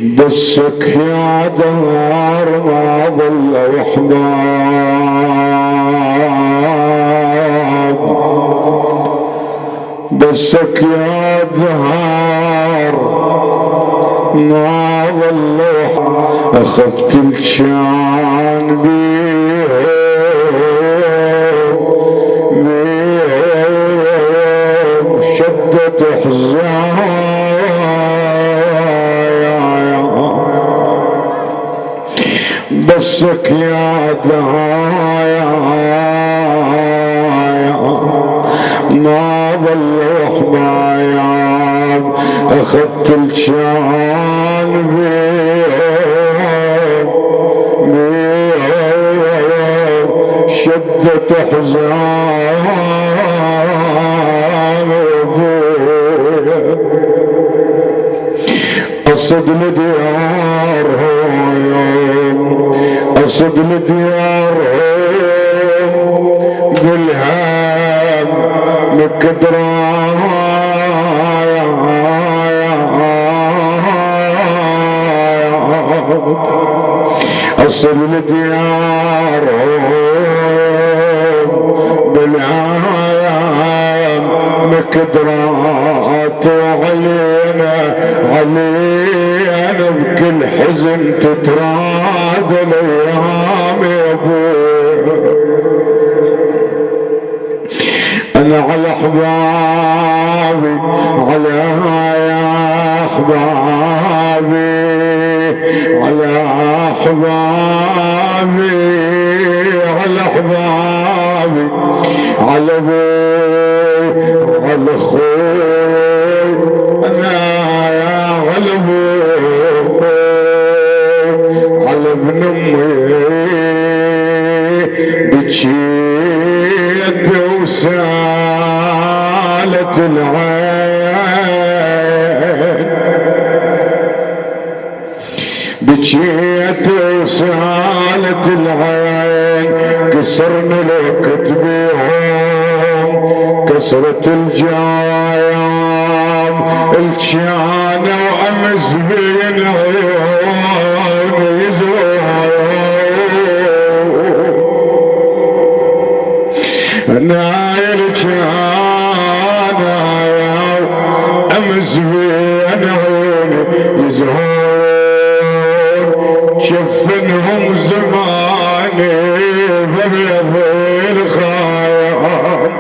بسك يا دهر ما ظل احباب، بسك يا دهر ما ظل اخفت الشان بيهم شدت حزان، بسك يا دهر ما ظل احباب، اخذت الشان بيهم شدت حزان، قصد لديارهم، قصد لديارهم بالهام مكدران، قصد لديارهم بالهام مكدرات، وعلينا علينا بكل حزن تتراد الايام يا ابوي. انا على احبابي، على يا احبابي، على احبابي، على احبابي، على ابوي، على اخوي، انا يا على ابوي، على ابن امي بجيت وسالت العين، بجيت وسالت العين، كسرنا لو كتبيهم كسرت الجايام، الجانا وامس بين عيون يزور، نايل جانا امس بين عيون يزور، شفنهم زماني ببيض الخيام،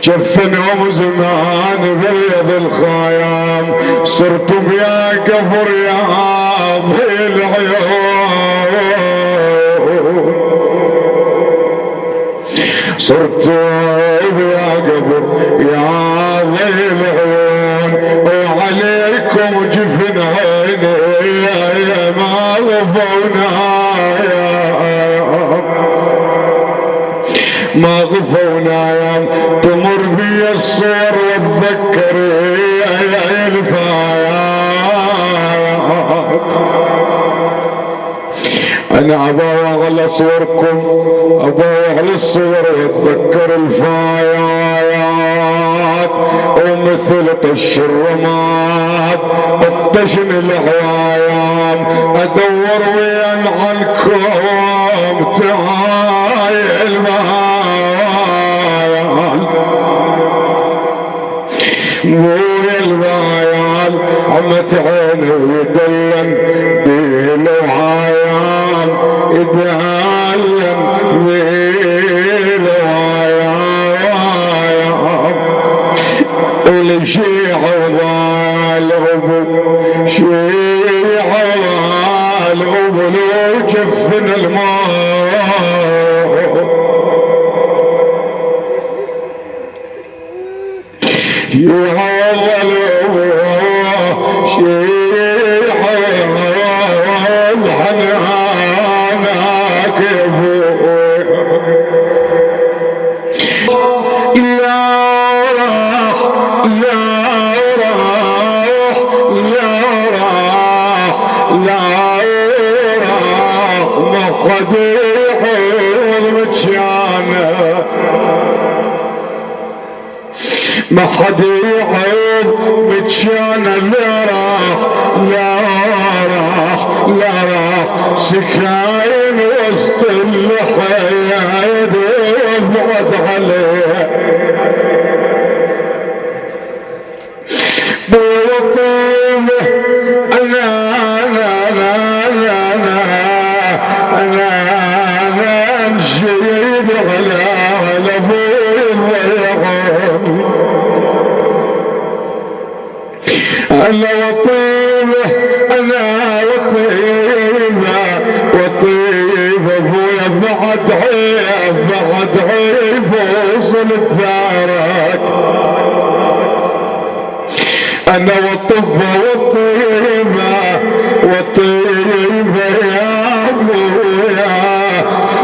شفنهم زمان ببيض الخيام، صرتم يا قبر يا ضي العيون، صرتم يا قبر يا ضي العيون، وعليكم جفن عيني ما غفونا ما غفونا يا تمر بي الصور واتذكر الفايات، انا ابوغ على صوركم، ابوغ على الصور واتذكر الفايات، ومثل طش الرماد الطشن العيام، ادور وين عنكم تعاي المال، بوي البايال عمت عيني ويدلن بالوعيان، يدلن بالوعيان، ولشيع والغبو شيع والغبو لو جفن الماء، يعوض شيع حنانك يا ابوي، لا راح لا راح لا راح لا راح ما قد يحوض مجانا، ما حد يعيش المفروض متشان لا راح سكاين وسط الحياة يبعد عليه بوطيبه أنا نشيد على أبوي الضيعان أنا وطيبه أبويا بعد عيب وصلت دارك أنا وطيبة يا أبويا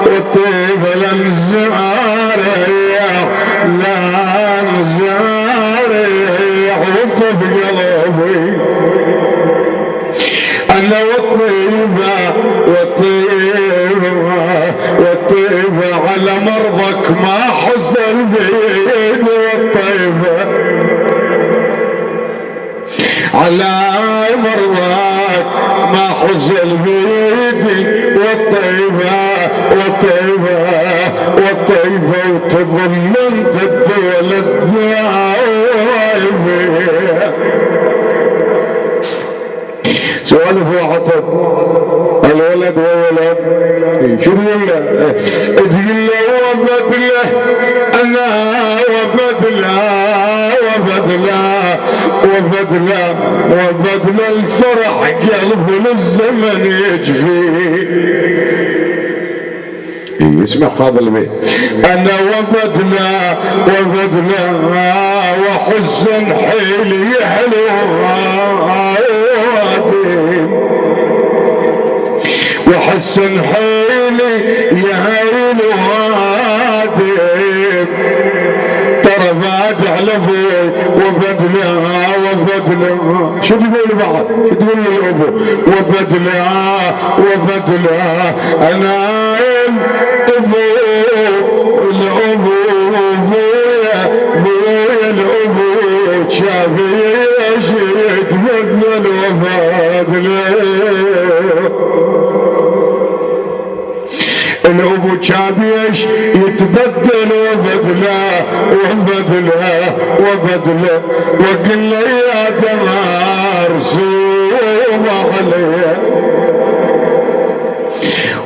وطيبة لا نزاريح وفي بقلبي أنا وطيبة على مرضك ما حزن بيد والطيبة على مرضك ما حزن بيدي والطيبة وتظل انت الدولة الذائبة. سؤال فوحطب الولد وولد شو تقول له؟ تقول له وبدله انا وبدله الفرح قلبه للزمن يجفي. اسمع هذا البيت انا وبدله وحزن حيلي حلو وحسن حيلي يا هيل وادم ترى بعد على ابوي وبدله شو تقول بعض شو تقول للابو وبدله انا الابو شافي يتمثل وبدله الابو شابيش يتبدل وبدله وقل لي يا دمار سوم عليه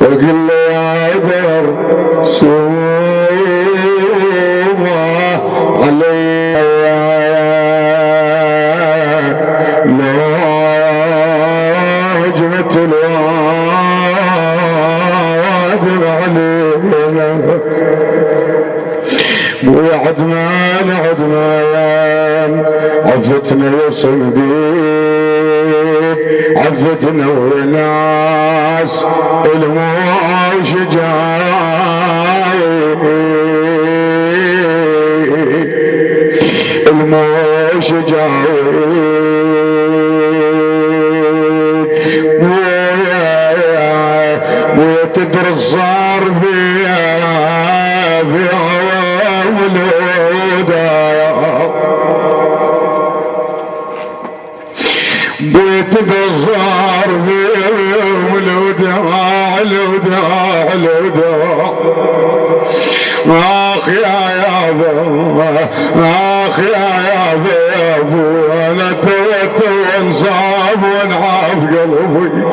وقل لي يا دمار سوم عليه لا هجمة بويا عدمان عفتنا يا صنديق عفتنا وناس الموش جاي بويا تدري الصار فيها بيت الزهر في الوداع اخ يا ابو انا توت وانصاب وانعاف قلبي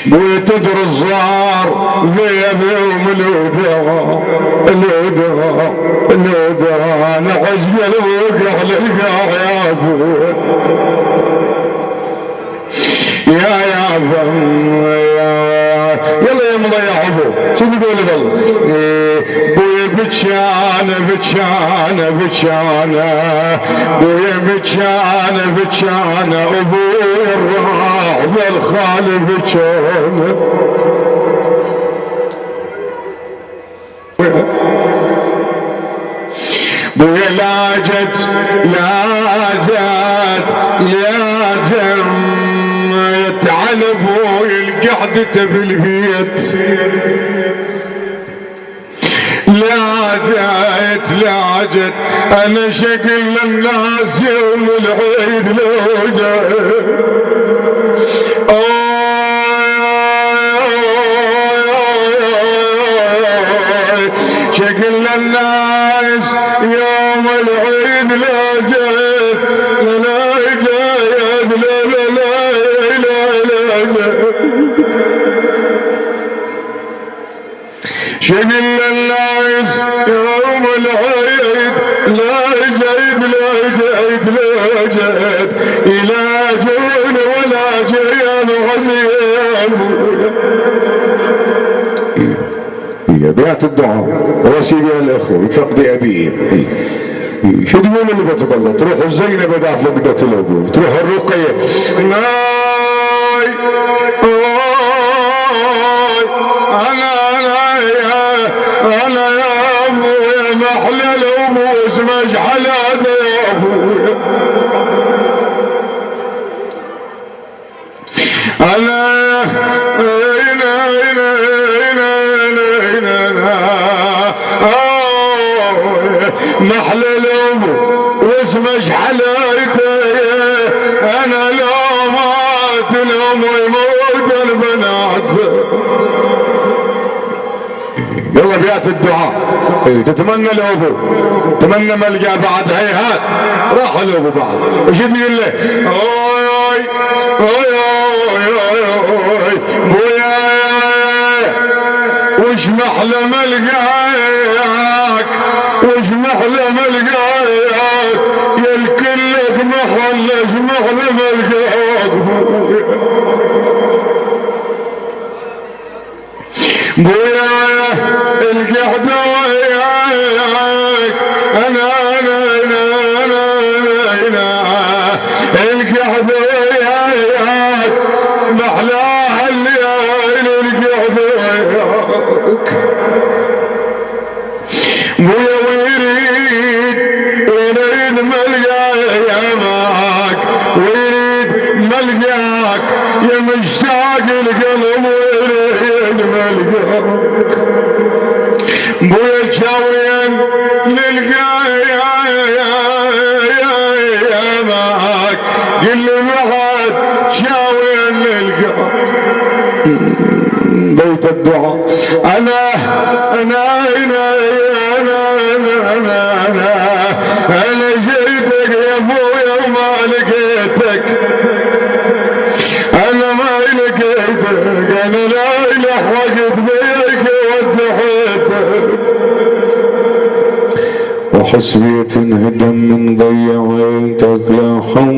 بيت الزهر في يوم الوداع نحس قلبك على القاع يا ابو يا يلا يا مضيع ابو شو تقول له بويا بتشانه بويا بتشانه ابويا الراح بالخالي بتشانه بويا لاجت على ابوي القعدة بالبيت لا جايت لا جيت انا شكل الناس يوم العيد لو جيت شكل الناس يوم العيد لا جيت لا جيت لا جيت شكل الناس يوم العيد لا جيت إلى جون ولا جيان غزيان يا بيعة الدعاء وسيلي الأخوة بفقد أبيه شو تقول اللي بتبلى تروح الزينب دع فقدة الأبو تروح الرقية أنا يا أبو يا محلى الأبو اسمج على يا أبو أنا محلى الأبو واسمج حلايته أنا لو مات الأم يموت البنات يلا بيات الدعاء تتمنى الأبو تمنى ملقى بعد هيهات راح الأبو بعد وش تقول له بويا وش محلى ملقاك وش محلى ملقاك يا الكلك محلش محلى ملقاك بويا القعدة وياك أنا القعدة وياك محلاها الليالي القعدة وياك بويا ويريد ملقاك ويريد ملقاك يا مشتاق القلب ويريد ملقاك بويا شاوين للقاك قل لي بعد شاوين للقاك بيت الدعاء أنا جيتك يا ابويا وما لقيتك أنا ما لقيتك أنا لا لحقت بيك واتحيتك وحسبي تنهدم من ضيعتك لا حول